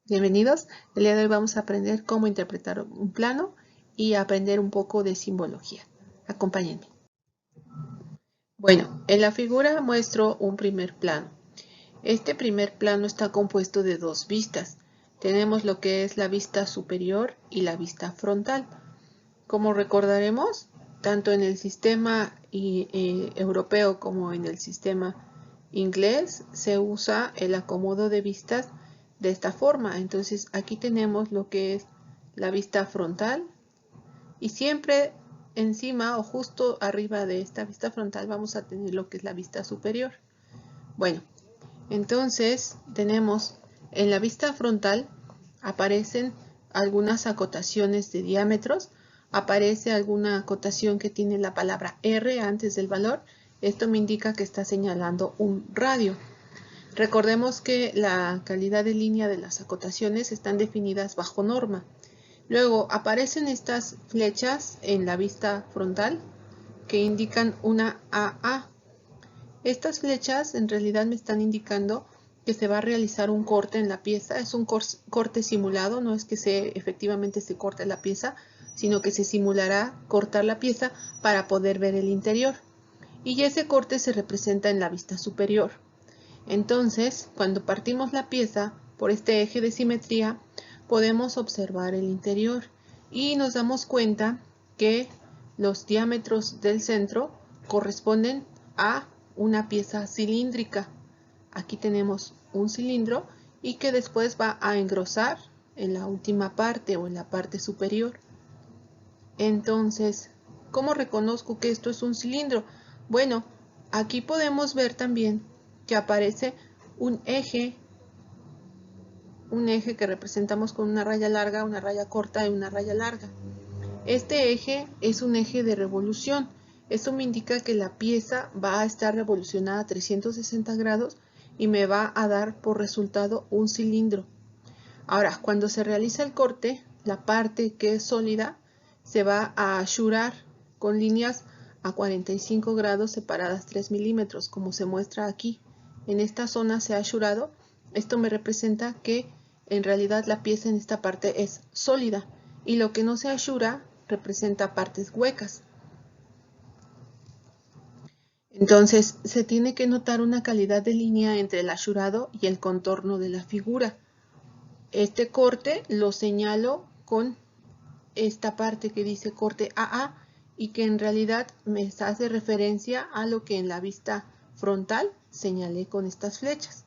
Bienvenidos. El día de hoy vamos a aprender cómo interpretar un plano y aprender un poco de simbología. Acompáñenme. Bueno, en la figura muestro un primer plano. Este primer plano está compuesto de dos vistas. Tenemos lo que es la vista superior y la vista frontal. Como recordaremos, tanto en el sistema europeo como en el sistema inglés se usa el acomodo de vistas de esta forma. Entonces aquí tenemos lo que es la vista frontal y siempre encima o justo arriba de esta vista frontal vamos a tener lo que es la vista superior. Bueno, entonces tenemos en la vista frontal aparecen algunas acotaciones de diámetros, aparece alguna acotación que tiene la palabra R antes del valor. Esto me indica que está señalando un radio. Recordemos que la calidad de línea de las acotaciones están definidas bajo norma. Luego aparecen estas flechas en la vista frontal que indican una AA. Estas flechas en realidad me están indicando que se va a realizar un corte en la pieza. Es un corte simulado, no es que efectivamente se corte la pieza, sino que se simulará cortar la pieza para poder ver el interior. Y ese corte se representa en la vista superior. Entonces, cuando partimos la pieza por este eje de simetría, podemos observar el interior y nos damos cuenta que los diámetros del centro corresponden a una pieza cilíndrica. Aquí tenemos un cilindro y que después va a engrosar en la última parte o en la parte superior. Entonces, ¿cómo reconozco que esto es un cilindro? Bueno, aquí podemos ver también que aparece un eje que representamos con una raya larga, una raya corta y una raya larga. Este eje es un eje de revolución. Esto me indica que la pieza va a estar revolucionada a 360 grados y me va a dar por resultado un cilindro. Ahora, cuando se realiza el corte, la parte que es sólida se va a ashurar con líneas a 45 grados separadas 3 milímetros, como se muestra aquí. En esta zona se ha ashurado. Esto me representa que en realidad la pieza en esta parte es sólida y lo que no se ashura representa partes huecas. Entonces se tiene que notar una calidad de línea entre el ashurado y el contorno de la figura. Este corte lo señalo con esta parte que dice corte AA y que en realidad me hace referencia a lo que en la vista frontal señalé con estas flechas.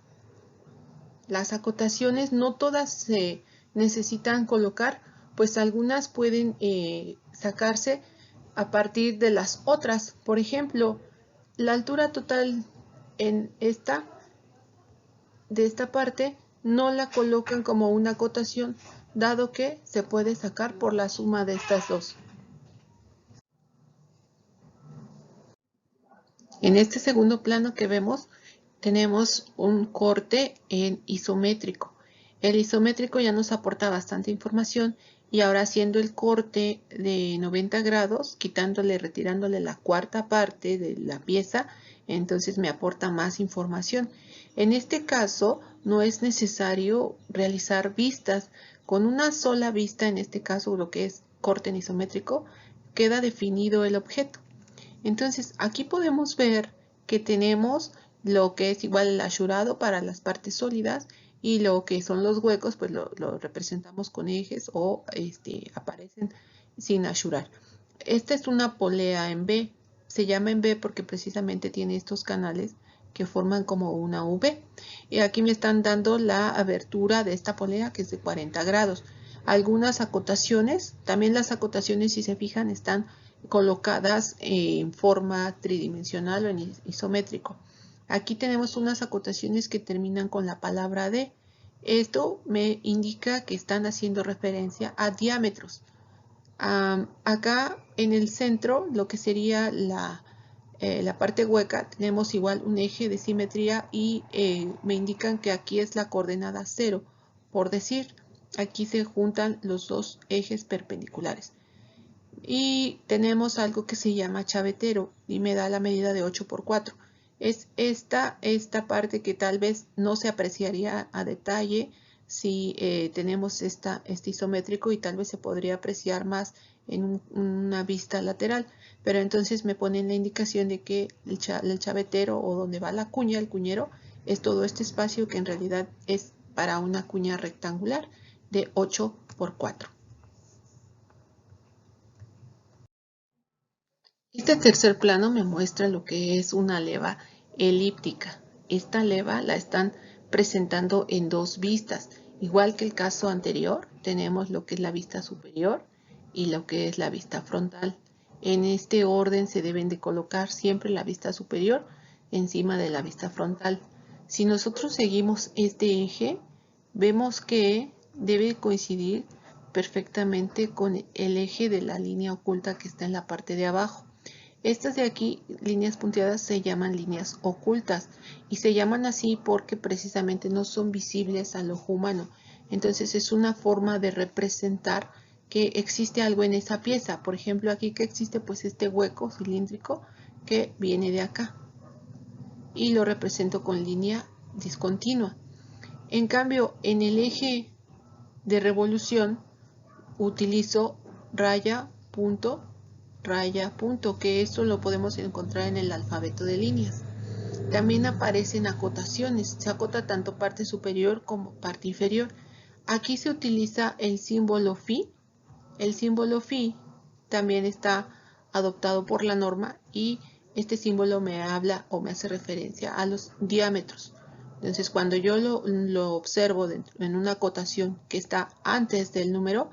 Las acotaciones no todas se necesitan colocar, pues algunas pueden sacarse a partir de las otras. Por ejemplo, la altura total en de esta parte no la colocan como una acotación, dado que se puede sacar por la suma de estas dos. En este segundo plano que vemos, tenemos un corte en isométrico. El isométrico ya nos aporta bastante información y ahora haciendo el corte de 90 grados, retirándole la cuarta parte de la pieza, entonces me aporta más información. En este caso, no es necesario realizar vistas. Con una sola vista, en este caso lo que es corte en isométrico, queda definido el objeto. Entonces, aquí podemos ver que tenemos lo que es igual el ashurado para las partes sólidas y lo que son los huecos, pues lo representamos con ejes o aparecen sin ashurar. Esta es una polea en B. Se llama en B porque precisamente tiene estos canales que forman como una V. Y aquí me están dando la abertura de esta polea que es de 40 grados. Algunas acotaciones, también las acotaciones si se fijan están colocadas en forma tridimensional o en isométrico. Aquí tenemos unas acotaciones que terminan con la palabra D. Esto me indica que están haciendo referencia a diámetros. Acá en el centro, lo que sería la parte hueca, tenemos igual un eje de simetría y me indican que aquí es la coordenada 0. Por decir, aquí se juntan los dos ejes perpendiculares. Y tenemos algo que se llama chavetero y me da la medida de 8 por 4. Es esta parte que tal vez no se apreciaría a detalle si tenemos este isométrico y tal vez se podría apreciar más en una vista lateral, pero entonces me ponen la indicación de que el chavetero o donde va la cuña, el cuñero, es todo este espacio que en realidad es para una cuña rectangular de 8 por 4. Este tercer plano me muestra lo que es una leva elíptica. Esta leva la están presentando en dos vistas. Igual que el caso anterior, tenemos lo que es la vista superior y lo que es la vista frontal. En este orden se deben de colocar siempre la vista superior encima de la vista frontal. Si nosotros seguimos este eje, vemos que debe coincidir perfectamente con el eje de la línea oculta que está en la parte de abajo. Estas de aquí, líneas punteadas, se llaman líneas ocultas y se llaman así porque precisamente no son visibles al ojo humano. Entonces es una forma de representar que existe algo en esa pieza. Por ejemplo, aquí que existe pues este hueco cilíndrico que viene de acá y lo represento con línea discontinua. En cambio, en el eje de revolución utilizo raya, punto, que esto lo podemos encontrar en el alfabeto de líneas. También aparecen acotaciones, se acota tanto parte superior como parte inferior. Aquí se utiliza el símbolo phi. El símbolo phi también está adoptado por la norma y este símbolo me habla o me hace referencia a los diámetros. Entonces, cuando yo lo observo en una acotación que está antes del número,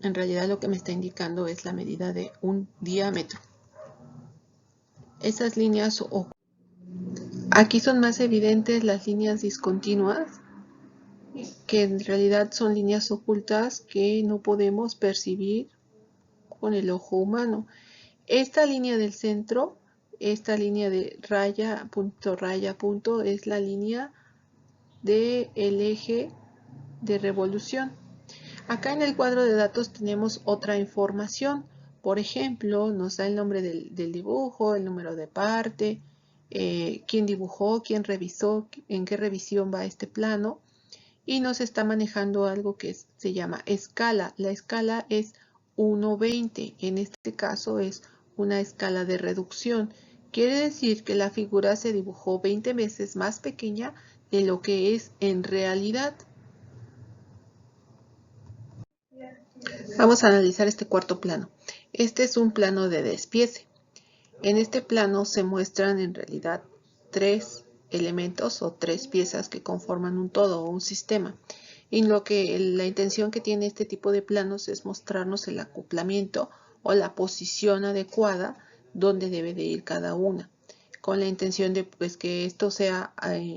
en realidad lo que me está indicando es la medida de un diámetro. Esas líneas, aquí son más evidentes las líneas discontinuas, que en realidad son líneas ocultas que no podemos percibir con el ojo humano. Esta línea del centro, esta línea de raya, punto, es la línea del eje de revolución. Acá en el cuadro de datos tenemos otra información. Por ejemplo, nos da el nombre del dibujo, el número de parte, quién dibujó, quién revisó, en qué revisión va este plano. Y nos está manejando algo que se llama escala. La escala es 1:20. En este caso es una escala de reducción. Quiere decir que la figura se dibujó 20 veces más pequeña de lo que es en realidad. Vamos a analizar este cuarto plano. Este es un plano de despiece. En este plano se muestran en realidad tres elementos o tres piezas que conforman un todo o un sistema. Y la intención que tiene este tipo de planos es mostrarnos el acoplamiento o la posición adecuada donde debe de ir cada una, con la intención de pues, que esto sea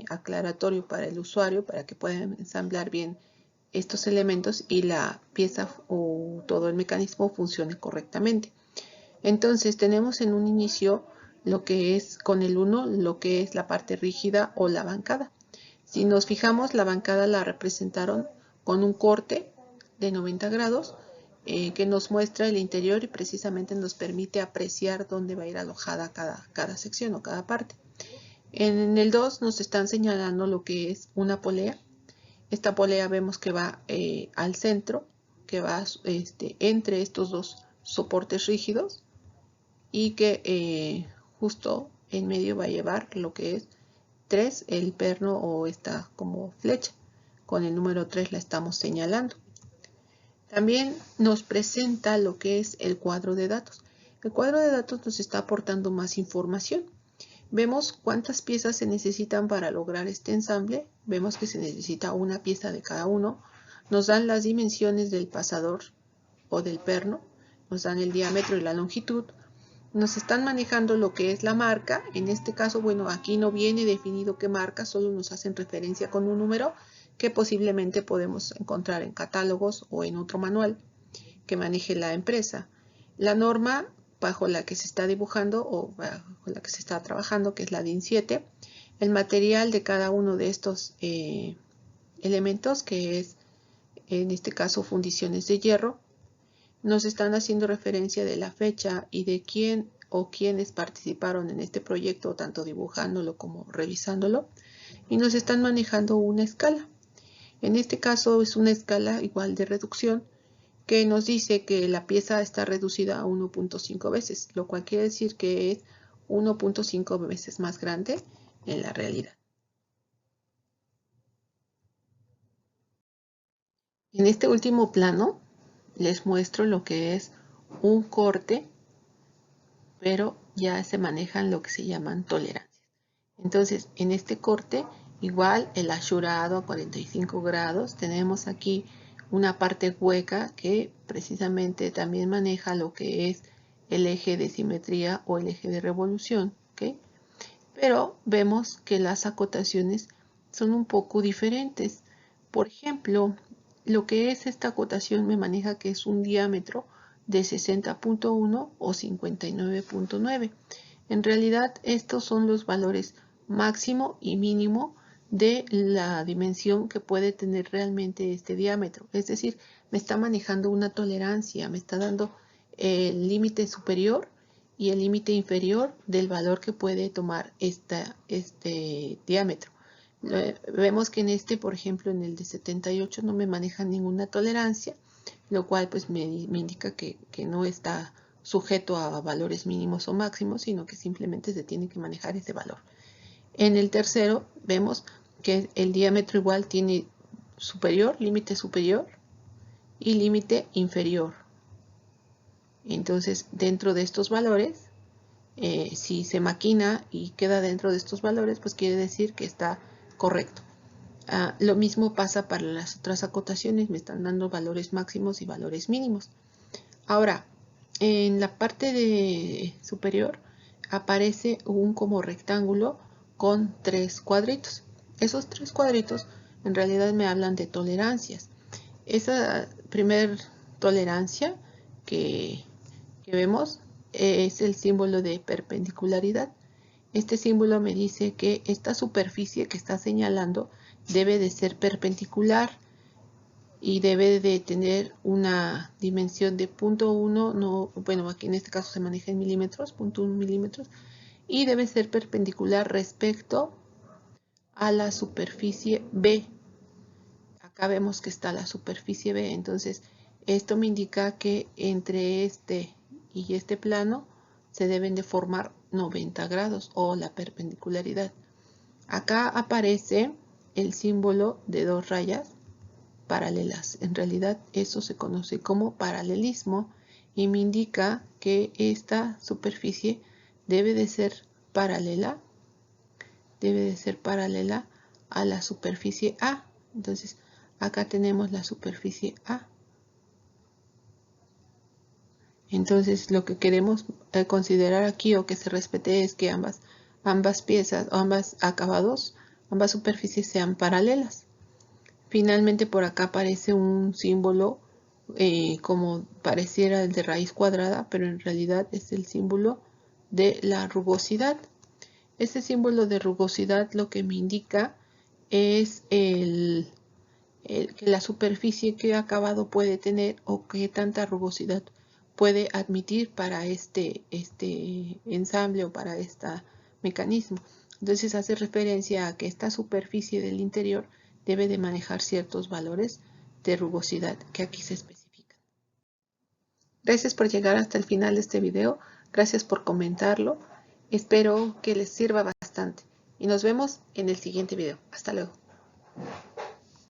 aclaratorio para el usuario, para que pueda ensamblar bien estos elementos y la pieza o todo el mecanismo funcione correctamente. Entonces tenemos en un inicio lo que es con el 1, lo que es la parte rígida o la bancada. Si nos fijamos, la bancada la representaron con un corte de 90 grados que nos muestra el interior y precisamente nos permite apreciar dónde va a ir alojada cada sección o cada parte. En el 2 nos están señalando lo que es una polea. Esta polea vemos que va al centro, que va entre estos dos soportes rígidos y que justo en medio va a llevar lo que es 3, el perno o esta como flecha. Con el número 3 la estamos señalando. También nos presenta lo que es el cuadro de datos. El cuadro de datos nos está aportando más información. Vemos cuántas piezas se necesitan para lograr este ensamble. Vemos que se necesita una pieza de cada uno. Nos dan las dimensiones del pasador o del perno. Nos dan el diámetro y la longitud. Nos están manejando lo que es la marca. En este caso, bueno, aquí no viene definido qué marca, solo nos hacen referencia con un número que posiblemente podemos encontrar en catálogos o en otro manual que maneje la empresa. La norma bajo la que se está dibujando o bajo la que se está trabajando, que es la DIN 7, el material de cada uno de estos elementos, que es en este caso fundiciones de hierro, nos están haciendo referencia de la fecha y de quién o quiénes participaron en este proyecto, tanto dibujándolo como revisándolo, y nos están manejando una escala. En este caso es una escala igual de reducción que nos dice que la pieza está reducida a 1.5 veces, lo cual quiere decir que es 1.5 veces más grande en la realidad. En este último plano les muestro lo que es un corte, pero ya se manejan lo que se llaman tolerancias. Entonces, en este corte, igual el asurado a 45 grados, tenemos aquí una parte hueca que precisamente también maneja lo que es el eje de simetría o el eje de revolución, ¿ok? Pero vemos que las acotaciones son un poco diferentes. Por ejemplo, lo que es esta acotación me maneja que es un diámetro de 60.1 o 59.9. En realidad, estos son los valores máximo y mínimo de la dimensión que puede tener realmente este diámetro. Es decir, me está manejando una tolerancia, me está dando el límite superior y el límite inferior del valor que puede tomar este diámetro. Vemos que en este, por ejemplo, en el de 78 no me maneja ninguna tolerancia, lo cual pues me indica que no está sujeto a valores mínimos o máximos, sino que simplemente se tiene que manejar ese valor. En el tercero vemos que el diámetro igual tiene límite superior y límite inferior. Entonces, dentro de estos valores, si se maquina y queda dentro de estos valores, pues quiere decir que está correcto. Lo mismo pasa para las otras acotaciones, me están dando valores máximos y valores mínimos. Ahora, en la parte superior aparece un como rectángulo con 3 cuadritos. Esos 3 cuadritos en realidad me hablan de tolerancias. Esa primer tolerancia que vemos es el símbolo de perpendicularidad. Este símbolo me dice que esta superficie que está señalando debe de ser perpendicular y debe de tener una dimensión de 0.1, no, bueno, aquí en este caso se maneja en milímetros, 0.1 milímetros, y debe ser perpendicular respecto a la superficie B. Acá vemos que está la superficie B, entonces esto me indica que entre este y este plano se deben de formar 90 grados o la perpendicularidad. Acá aparece el símbolo de 2 rayas paralelas. En realidad eso se conoce como paralelismo y me indica que esta superficie debe de ser paralela a la superficie A. Entonces acá tenemos la superficie A. Entonces lo que queremos considerar aquí o que se respete es que ambas piezas o ambas acabados, ambas superficies sean paralelas. Finalmente por acá aparece un símbolo como pareciera el de raíz cuadrada, pero en realidad es el símbolo de la rugosidad. Este símbolo de rugosidad lo que me indica es que la superficie que acabado puede tener o que tanta rugosidad puede admitir para este ensamble o para este mecanismo. Entonces hace referencia a que esta superficie del interior debe de manejar ciertos valores de rugosidad que aquí se especifican. Gracias por llegar hasta el final de este video, gracias por comentarlo, espero que les sirva bastante y nos vemos en el siguiente video. Hasta luego.